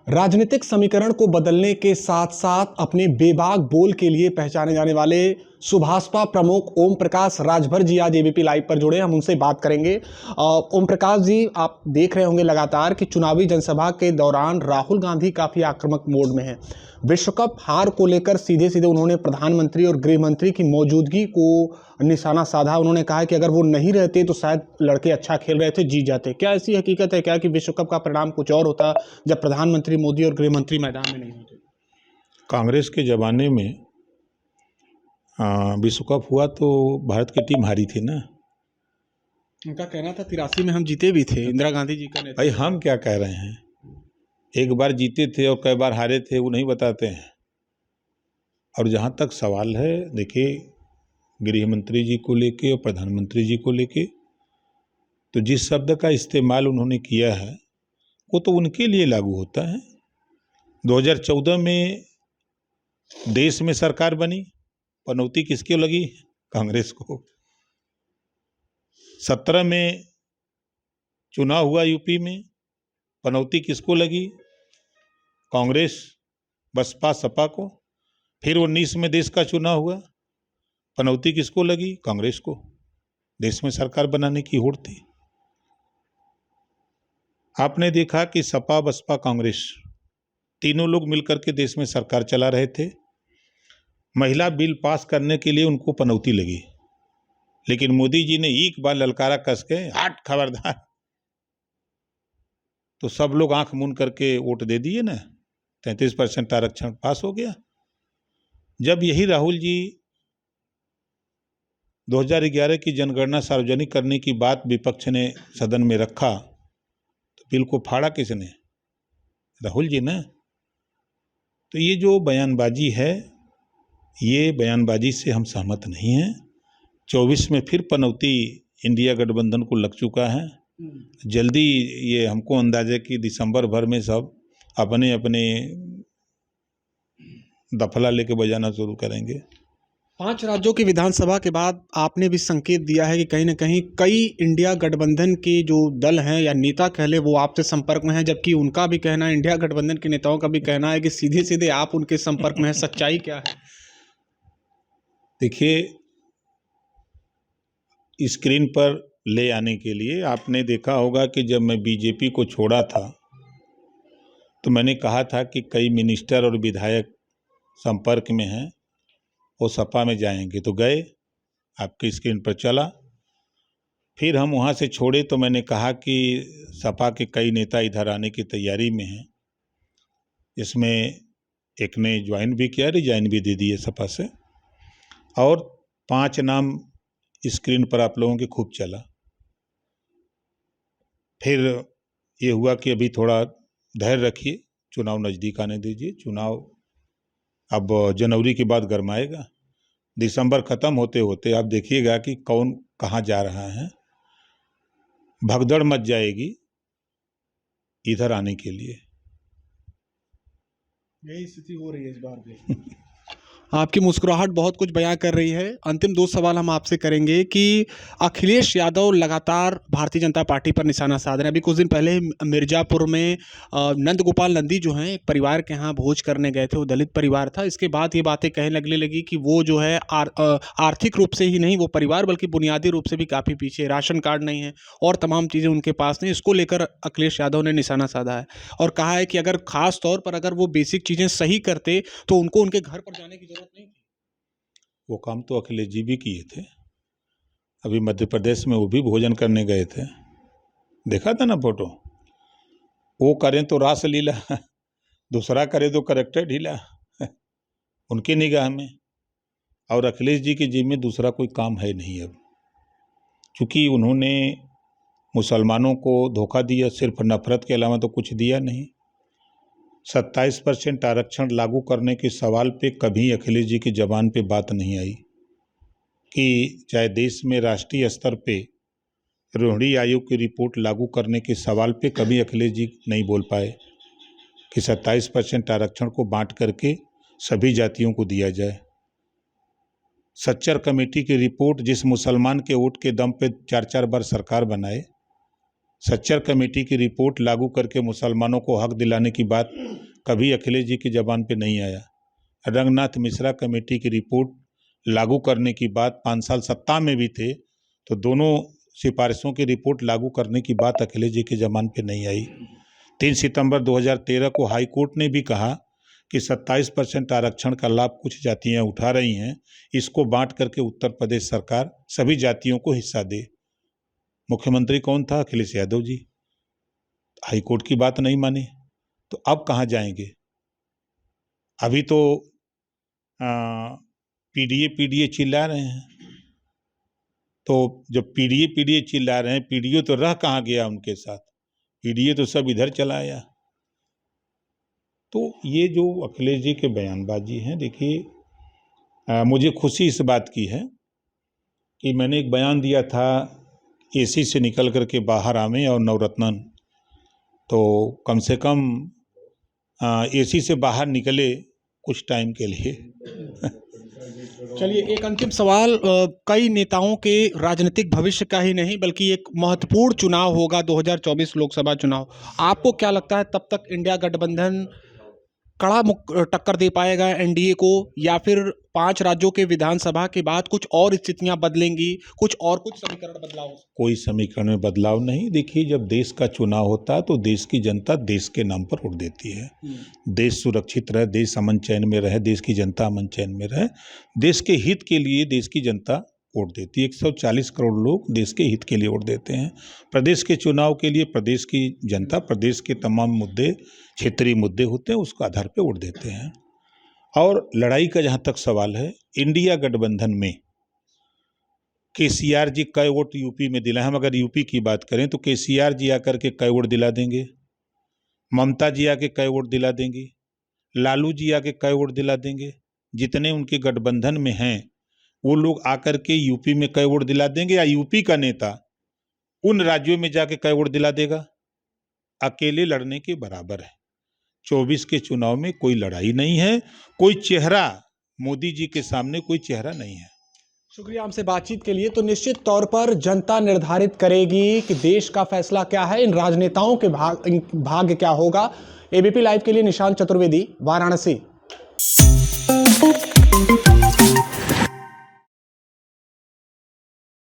राजनीतिक समीकरण को बदलने के साथ साथ अपने बेबाक बोल के लिए पहचाने जाने वाले सुभाषपा प्रमुख ओम प्रकाश राजभर जी आज एबीपी लाइव पर जुड़े। हम उनसे बात करेंगे। ओम प्रकाश जी, आप देख रहे होंगे लगातार कि चुनावी जनसभा के दौरान राहुल गांधी काफी आक्रामक मोड में हैं। विश्व कप हार को लेकर सीधे सीधे उन्होंने प्रधानमंत्री और गृह मंत्री की मौजूदगी को निशाना साधा। उन्होंने कहा कि अगर वो नहीं रहते तो शायद लड़के अच्छा खेल रहे थे, जीत जाते। क्या ऐसी हकीकत है क्या कि विश्व कप का परिणाम कुछ और होता जब प्रधानमंत्री मोदी और गृह मंत्री मैदान में नहीं होते? कांग्रेस के ज़माने में विश्व कप हुआ तो भारत की टीम हारी थी ना। उनका कहना था 83 में हम जीते भी थे, इंदिरा गांधी जी का नेतृत्व। भाई हम क्या कह रहे हैं, एक बार जीते थे और कई बार हारे थे वो नहीं बताते हैं। और जहाँ तक सवाल है, देखिए गृह मंत्री जी को लेके और प्रधानमंत्री जी को लेके तो जिस शब्द का इस्तेमाल उन्होंने किया है वो तो उनके लिए लागू होता है। 2014 में देश में सरकार बनी, पनौती किसके लगी? कांग्रेस को। 17 में चुनाव हुआ यूपी में, पनौती किसको लगी? कांग्रेस, बसपा, सपा को। फिर 19 में देश का चुनाव हुआ, पनौती किसको लगी? कांग्रेस को। देश में सरकार बनाने की होड़ थी। आपने देखा कि सपा, बसपा, कांग्रेस तीनों लोग मिलकर के देश में सरकार चला रहे थे। महिला बिल पास करने के लिए उनको पनौती लगी, लेकिन मोदी जी ने एक बार ललकारा कस के, हट खबरदार, तो सब लोग आंख मूंद करके वोट दे दिए ना। 33% आरक्षण पास हो गया। जब यही राहुल जी 2011 की जनगणना सार्वजनिक करने की बात विपक्ष ने सदन में रखा तो बिल को फाड़ा किसने? राहुल जी ना। तो ये जो बयानबाजी है, ये बयानबाजी से हम सहमत नहीं हैं। 24 में फिर पनौती इंडिया गठबंधन को लग चुका है। जल्दी ये हमको अंदाजा है कि दिसंबर भर में सब अपने अपने दफला लेके बजाना शुरू करेंगे। 5 राज्यों की विधानसभा के बाद आपने भी संकेत दिया है कि कहीं ना कहीं कई इंडिया गठबंधन के जो दल हैं या नेता कह ले वो आपसे संपर्क में हैं, जबकि उनका भी कहना है, इंडिया गठबंधन के नेताओं का भी कहना है कि सीधे सीधे आप उनके संपर्क में हैं। सच्चाई क्या है? देखिए, स्क्रीन पर ले आने के लिए आपने देखा होगा कि जब मैं बीजेपी को छोड़ा था तो मैंने कहा था कि कई मिनिस्टर और विधायक संपर्क में हैं, वो सपा में जाएंगे, तो गए, आपकी स्क्रीन पर चला। फिर हम वहाँ से छोड़े तो मैंने कहा कि सपा के कई नेता इधर आने की तैयारी में हैं। इसमें एक ने ज्वाइन भी किया, रिजाइन भी दे दिए सपा से, और 5 नाम स्क्रीन पर आप लोगों के खूब चला। फिर ये हुआ कि अभी थोड़ा धैर्य रखिए, चुनाव नज़दीक आने दीजिए। चुनाव अब जनवरी के बाद गरमाएगा। दिसंबर खत्म होते होते आप देखिएगा कि कौन कहाँ जा रहा है। भगदड़ मच जाएगी इधर आने के लिए। यही स्थिति हो रही है इस बार भी। आपकी मुस्कुराहट बहुत कुछ बयां कर रही है। अंतिम 2 सवाल हम आपसे करेंगे कि अखिलेश यादव लगातार भारतीय जनता पार्टी पर निशाना साध रहे हैं। अभी कुछ दिन पहले मिर्जापुर में नंद गोपाल नंदी जो हैं, एक परिवार के यहाँ भोज करने गए थे, वो दलित परिवार था। इसके बाद ये बातें कहने लगने लगी कि वो जो है आर्थिक रूप से ही नहीं वो परिवार, बल्कि बुनियादी रूप से भी काफ़ी पीछे, राशन कार्ड नहीं है और तमाम चीज़ें उनके पास नहीं। इसको लेकर अखिलेश यादव ने निशाना साधा है और कहा है कि अगर खास तौर पर अगर वो बेसिक चीज़ें सही करते तो उनको उनके घर पर जाने की जरूरत नहीं थी। वो काम तो अखिलेश जी भी किए थे। अभी मध्य प्रदेश में वो भी भोजन करने गए थे, देखा था ना फोटो। वो करें तो रासलीला, दूसरा करे तो करेक्टर ढीला उनकी निगाह में। और अखिलेश जी की जेब में दूसरा कोई काम है नहीं अब, क्योंकि उन्होंने मुसलमानों को धोखा दिया, सिर्फ नफरत के अलावा तो कुछ दिया नहीं। 27% आरक्षण लागू करने के सवाल पे कभी अखिलेश जी की जबान पे बात नहीं आई कि चाहे देश में राष्ट्रीय स्तर पे रोहिणी आयोग की रिपोर्ट लागू करने के सवाल पे कभी अखिलेश जी नहीं बोल पाए कि 27% आरक्षण को बांट करके सभी जातियों को दिया जाए। सच्चर कमेटी की रिपोर्ट, जिस मुसलमान के वोट के दम पे 4-4 बार सरकार बनाए, सच्चर कमेटी की रिपोर्ट लागू करके मुसलमानों को हक दिलाने की बात कभी अखिलेश जी की जबान पे नहीं आया। रंगनाथ मिश्रा कमेटी की रिपोर्ट लागू करने की बात, 5 साल सत्ता में भी थे तो दोनों सिफारिशों की रिपोर्ट लागू करने की बात अखिलेश जी की जबान पे नहीं आई। 3 सितंबर 2013 को हाई कोर्ट ने भी कहा कि 27% आरक्षण का लाभ कुछ जातियां उठा रही हैं, इसको बांट करके उत्तर प्रदेश सरकार सभी जातियों को हिस्सा दे। मुख्यमंत्री कौन था? अखिलेश यादव जी। हाई कोर्ट की बात नहीं मानी तो अब कहाँ जाएंगे? अभी तो पीडीए चिल्ला रहे हैं, तो जब पीडीए चिल्ला रहे हैं, पीडीए तो रह कहाँ गया उनके साथ? पीडीए तो सब इधर चला आया। तो ये जो अखिलेश जी के बयानबाजी हैं, देखिए मुझे खुशी इस बात की है कि मैंने एक बयान दिया था एसी से निकल करके बाहर आवे और नवरत्न, तो कम से कम एसी से बाहर निकले कुछ टाइम के लिए। चलिए, एक अंतिम सवाल। कई नेताओं के राजनीतिक भविष्य का ही नहीं बल्कि एक महत्वपूर्ण चुनाव होगा 2024 लोकसभा चुनाव। आपको क्या लगता है तब तक इंडिया गठबंधन कड़ा टक्कर दे पाएगा एनडीए को, या फिर 5 राज्यों के विधानसभा के बाद कुछ और स्थितियां बदलेंगी, कुछ समीकरण बदलाव? कोई समीकरण में बदलाव नहीं। देखिए, जब देश का चुनाव होता है तो देश की जनता देश के नाम पर वोट देती है। देश सुरक्षित रहे, देश अमन चैन में रहे, देश की जनता अमन चैन में रहे, देश के हित के लिए देश की जनता वोट देती है। 140 करोड़ लोग देश के हित के लिए वोट देते हैं। प्रदेश के चुनाव के लिए प्रदेश की जनता प्रदेश के तमाम मुद्दे, क्षेत्रीय मुद्दे होते हैं, उसके आधार पर वोट देते हैं। और लड़ाई का जहाँ तक सवाल है, इंडिया गठबंधन में केसीआर जी कई वोट यूपी में दिलाए। हम अगर यूपी की बात करें तो केसीआर जी आकर के कई वोट दिला देंगे, ममता जी आके कई वोट दिला देंगी, लालू जी आके कई वोट दिला देंगे। जितने उनके गठबंधन में हैं वो लोग आकर के यूपी में कई वोट दिला देंगे, या यूपी का नेता उन राज्यों में जाके कई वोट दिला देगा। अकेले लड़ने के बराबर है। 24 के चुनाव में कोई लड़ाई नहीं है, कोई चेहरा मोदी जी के सामने कोई चेहरा नहीं है। शुक्रिया हमसे बातचीत के लिए। तो निश्चित तौर पर जनता निर्धारित करेगी कि देश का फैसला क्या है, इन राजनेताओं के भाग्य क्या होगा। एबीपी लाइव के लिए निशांत चतुर्वेदी, वाराणसी।